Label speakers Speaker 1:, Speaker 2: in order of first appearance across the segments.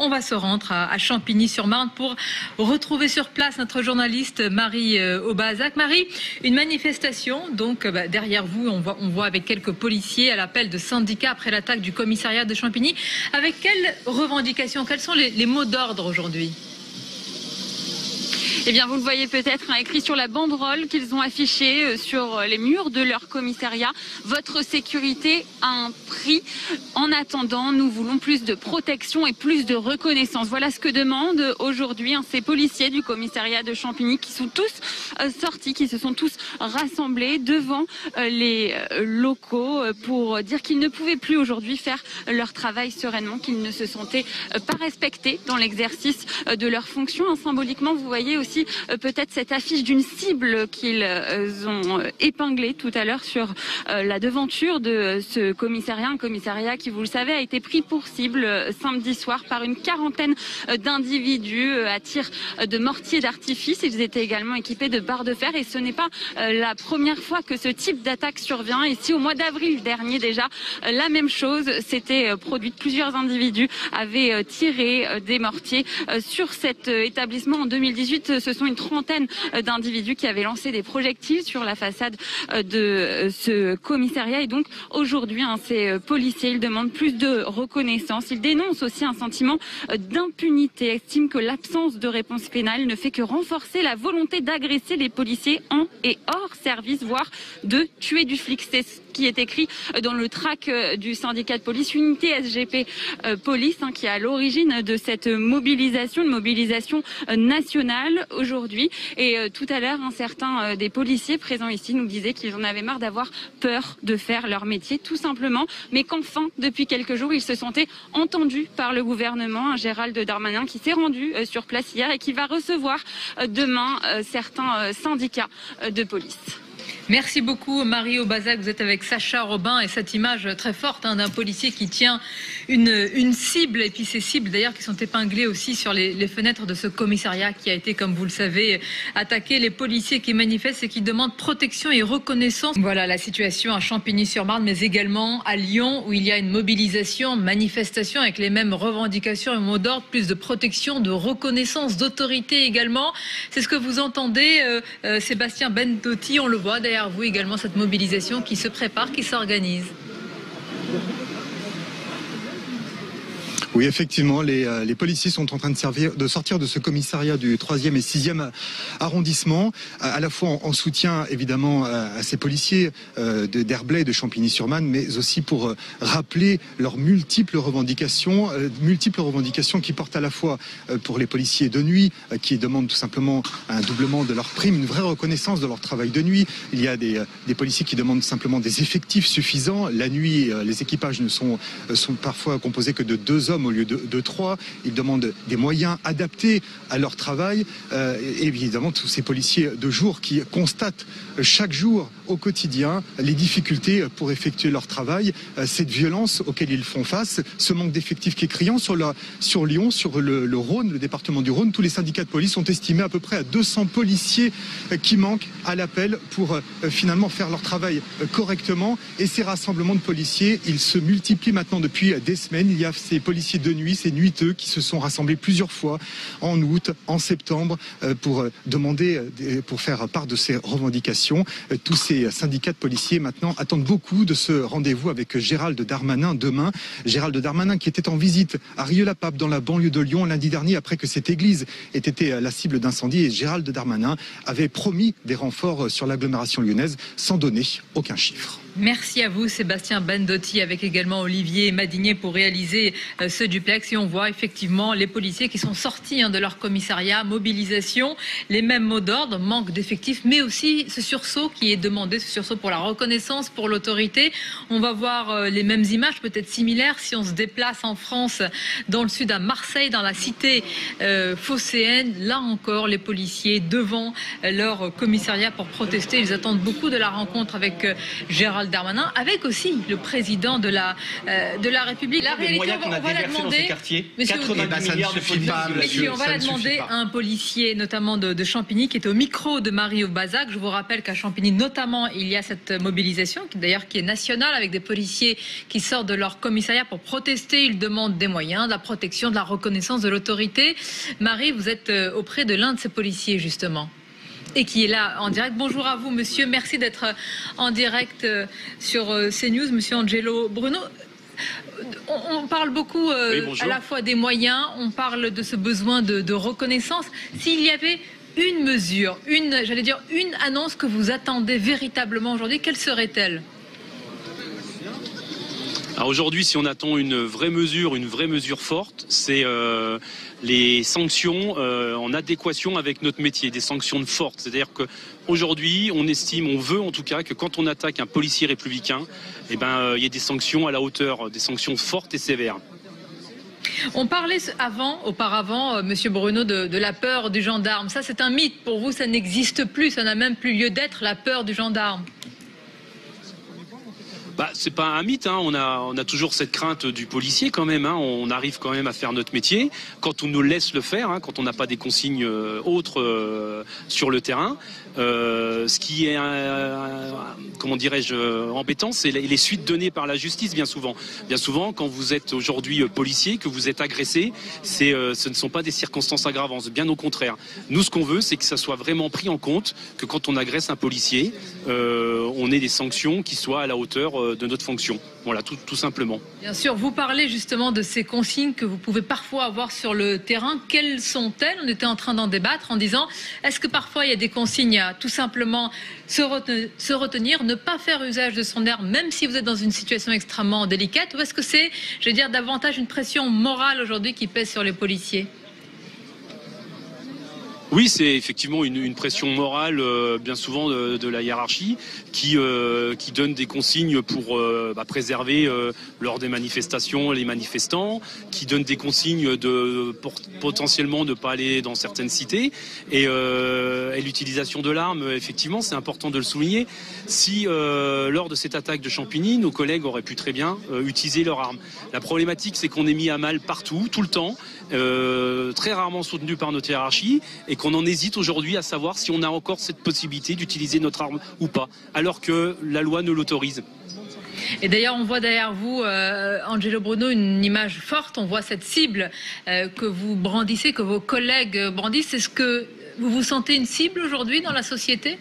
Speaker 1: On va se rendre à Champigny-sur-Marne pour retrouver sur place notre journaliste Marie Aubazac. Marie, une manifestation, donc derrière vous, on voit avec quelques policiers à l'appel de syndicats après l'attaque du commissariat de Champigny. Avec quelles revendications, quels sont les mots d'ordre aujourd'hui ?
Speaker 2: Eh bien, vous le voyez peut-être écrit sur la banderole qu'ils ont affichée sur les murs de leur commissariat. Votre sécurité a un prix. En attendant, nous voulons plus de protection et plus de reconnaissance. Voilà ce que demandent aujourd'hui ces policiers du commissariat de Champigny qui sont tous sortis, qui se sont tous rassemblés devant les locaux pour dire qu'ils ne pouvaient plus aujourd'hui faire leur travail sereinement, qu'ils ne se sentaient pas respectés dans l'exercice de leurs fonctions. Symboliquement, vous voyez aussi peut-être cette affiche d'une cible qu'ils ont épinglée tout à l'heure sur la devanture de ce commissariat. Un commissariat qui, vous le savez, a été pris pour cible samedi soir par une quarantaine d'individus à tir de mortier d'artifice. Ils étaient également équipés de barres de fer et ce n'est pas la première fois que ce type d'attaque survient. Ici, au mois d'avril dernier déjà, la même chose s'était produite. Plusieurs individus avaient tiré des mortiers sur cet établissement en 2018. Ce sont une trentaine d'individus qui avaient lancé des projectiles sur la façade de ce commissariat. Et donc aujourd'hui, ces policiers, ils demandent plus de reconnaissance. Ils dénoncent aussi un sentiment d'impunité, estiment que l'absence de réponse pénale ne fait que renforcer la volonté d'agresser les policiers en et hors service, voire de tuer du flic. C'est ce qui est écrit dans le tract du syndicat de police, Unité SGP Police, qui est à l'origine de cette mobilisation, une mobilisation nationale aujourd'hui. Et tout à l'heure, certains des policiers présents ici nous disaient qu'ils en avaient marre d'avoir peur de faire leur métier, tout simplement, mais qu'enfin, depuis quelques jours, ils se sentaient entendus par le gouvernement. Gérald Darmanin qui s'est rendu sur place hier et qui va recevoir demain certains syndicats de police.
Speaker 1: Merci beaucoup Marie Aubazac, vous êtes avec Sacha Robin et cette image très forte d'un policier qui tient une cible et puis ces cibles d'ailleurs qui sont épinglées aussi sur les fenêtres de ce commissariat qui a été, comme vous le savez, attaqué. Les policiers qui manifestent et qui demandent protection et reconnaissance. Voilà la situation à Champigny-sur-Marne mais également à Lyon où il y a une mobilisation, manifestation avec les mêmes revendications et mots d'ordre, plus de protection, de reconnaissance, d'autorité également. C'est ce que vous entendez Sébastien Bendotti, on le voit derrière vous également cette mobilisation qui se prépare, qui s'organise.
Speaker 3: Oui, effectivement, les policiers sont en train de sortir de ce commissariat du 3e et 6e arrondissement, à la fois en soutien évidemment à ces policiers d'Herblay et de Champigny-sur-Marne, mais aussi pour rappeler leurs multiples revendications qui portent à la fois pour les policiers de nuit, qui demandent tout simplement un doublement de leur prime, une vraie reconnaissance de leur travail de nuit. Il y a des policiers qui demandent simplement des effectifs suffisants. La nuit, les équipages sont parfois composés que de 2 hommes au lieu de 3. Ils demandent des moyens adaptés à leur travail. Et évidemment, tous ces policiers de jour qui constatent chaque jour au quotidien les difficultés pour effectuer leur travail, cette violence auquel ils font face, ce manque d'effectifs qui est criant sur Lyon, sur le Rhône, le département du Rhône. Tous les syndicats de police ont estimé à peu près à 200 policiers qui manquent à l'appel pour finalement faire leur travail correctement. Et ces rassemblements de policiers, ils se multiplient maintenant depuis des semaines. Il y a ces policiers de nuit, ces nuiteux qui se sont rassemblés plusieurs fois en août, en septembre pour faire part de ces revendications. Tous ces syndicats de policiers maintenant attendent beaucoup de ce rendez-vous avec Gérald Darmanin demain. Gérald Darmanin qui était en visite à Rieux-la-Pape dans la banlieue de Lyon lundi dernier après que cette église ait été la cible d'incendie et Gérald Darmanin avait promis des renforts sur l'agglomération lyonnaise sans donner aucun chiffre.
Speaker 1: Merci à vous Sébastien Bendotti avec également Olivier Madinier pour réaliser ce duplex et on voit effectivement les policiers qui sont sortis de leur commissariat, mobilisation, les mêmes mots d'ordre, manque d'effectifs mais aussi ce sursaut qui est demandé, ce sursaut pour la reconnaissance, pour l'autorité. On va voir les mêmes images peut-être similaires si on se déplace en France dans le sud à Marseille, dans la cité phocéenne. Là encore les policiers devant leur commissariat pour protester. Ils attendent beaucoup de la rencontre avec Gérald Darmanin, avec aussi le président de la République. La réalité, on va la
Speaker 4: dans ces quartiers. 90 milliards de police.
Speaker 1: Messieurs, on va la demander à un policier, notamment de Champigny, qui est au micro de Marie Aubazac. Je vous rappelle qu'à Champigny, notamment, il y a cette mobilisation, d'ailleurs qui est nationale, avec des policiers qui sortent de leur commissariat pour protester. Ils demandent des moyens, de la protection, de la reconnaissance de l'autorité. Marie, vous êtes auprès de l'un de ces policiers, justement, et qui est là en direct. Bonjour à vous, monsieur. Merci d'être en direct sur CNews, monsieur Angelo Bruno. On parle beaucoup à la fois des moyens, on parle de ce besoin de reconnaissance. S'il y avait une mesure, une annonce que vous attendez véritablement aujourd'hui, quelle serait-elle ?
Speaker 5: Alors aujourd'hui, si on attend une vraie mesure forte, c'est les sanctions en adéquation avec notre métier, des sanctions fortes. C'est-à-dire qu'aujourd'hui, on estime, on veut en tout cas, que quand on attaque un policier républicain, il y a des sanctions à la hauteur, des sanctions fortes et sévères.
Speaker 1: On parlait auparavant, monsieur Bruno, de la peur du gendarme. Ça, c'est un mythe. Pour vous, ça n'existe plus, ça n'a même plus lieu d'être, la peur du gendarme.
Speaker 5: C'est pas un mythe, hein. On a toujours cette crainte du policier quand même, hein. On arrive quand même à faire notre métier quand on nous laisse le faire, hein, quand on n'a pas des consignes autres sur le terrain. Ce qui est, comment dirais-je, embêtant, c'est les suites données par la justice bien souvent. Bien souvent, quand vous êtes aujourd'hui policier, que vous êtes agressé, ce ne sont pas des circonstances aggravantes, bien au contraire. Nous, ce qu'on veut, c'est que ça soit vraiment pris en compte, que quand on agresse un policier, on ait des sanctions qui soient à la hauteur de notre fonction. Voilà, tout simplement.
Speaker 1: Bien sûr, vous parlez justement de ces consignes que vous pouvez parfois avoir sur le terrain. Quelles sont-elles ? On était en train d'en débattre en disant, est-ce que parfois il y a des consignes à tout simplement se retenir, ne pas faire usage de son arme, même si vous êtes dans une situation extrêmement délicate, ou est-ce que c'est, davantage une pression morale aujourd'hui qui pèse sur les policiers ?
Speaker 5: Oui, c'est effectivement une pression morale, bien souvent de la hiérarchie, qui donne des consignes pour préserver lors des manifestations les manifestants, qui donne des consignes pour potentiellement ne pas aller dans certaines cités, et l'utilisation de l'arme, effectivement, c'est important de le souligner. Si lors de cette attaque de Champigny, nos collègues auraient pu très bien utiliser leur arme. La problématique, c'est qu'on est mis à mal partout, tout le temps, très rarement soutenu par notre hiérarchie, et qu'on en hésite aujourd'hui à savoir si on a encore cette possibilité d'utiliser notre arme ou pas, alors que la loi ne l'autorise.
Speaker 1: Et d'ailleurs, on voit derrière vous, Angelo Bruno, une image forte. On voit cette cible que vous brandissez, que vos collègues brandissent. Est-ce que vous vous sentez une cible aujourd'hui dans la société ?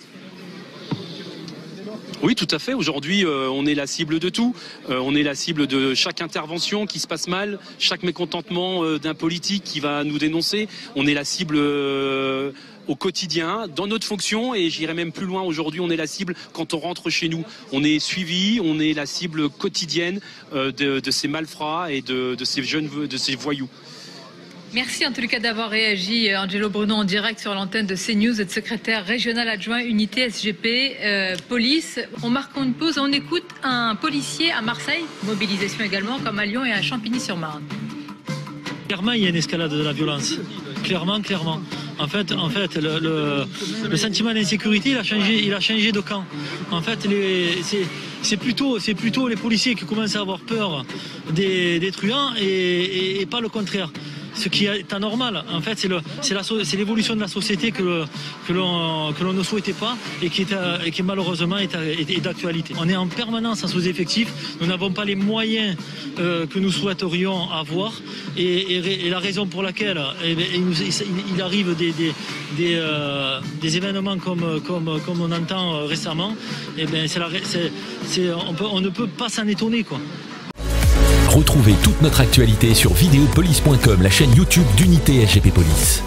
Speaker 5: Oui, tout à fait. Aujourd'hui, on est la cible de tout. On est la cible de chaque intervention qui se passe mal, chaque mécontentement d'un politique qui va nous dénoncer. On est la cible au quotidien, dans notre fonction, et j'irai même plus loin. Aujourd'hui, on est la cible quand on rentre chez nous. On est suivi, on est la cible quotidienne de ces malfrats et de ces voyous.
Speaker 1: Merci en tout cas d'avoir réagi, Angelo Bruno, en direct sur l'antenne de CNews. Vous êtes secrétaire régional adjoint unité SGP police. On marque une pause, on écoute un policier à Marseille, mobilisation également, comme à Lyon et à Champigny-sur-Marne.
Speaker 6: Clairement, il y a une escalade de la violence. Clairement. En fait, le sentiment d'insécurité, il a changé de camp. En fait, c'est plutôt les policiers qui commencent à avoir peur des truands et pas le contraire. Ce qui est anormal, en fait, c'est l'évolution de la société que l'on ne souhaitait pas et qui malheureusement est d'actualité. On est en permanence en sous-effectif, nous n'avons pas les moyens que nous souhaiterions avoir et la raison pour laquelle il arrive des événements comme on entend récemment, on ne peut pas s'en étonner, quoi.
Speaker 7: Retrouvez toute notre actualité sur videopolice.com, la chaîne YouTube d'Unité SGP Police.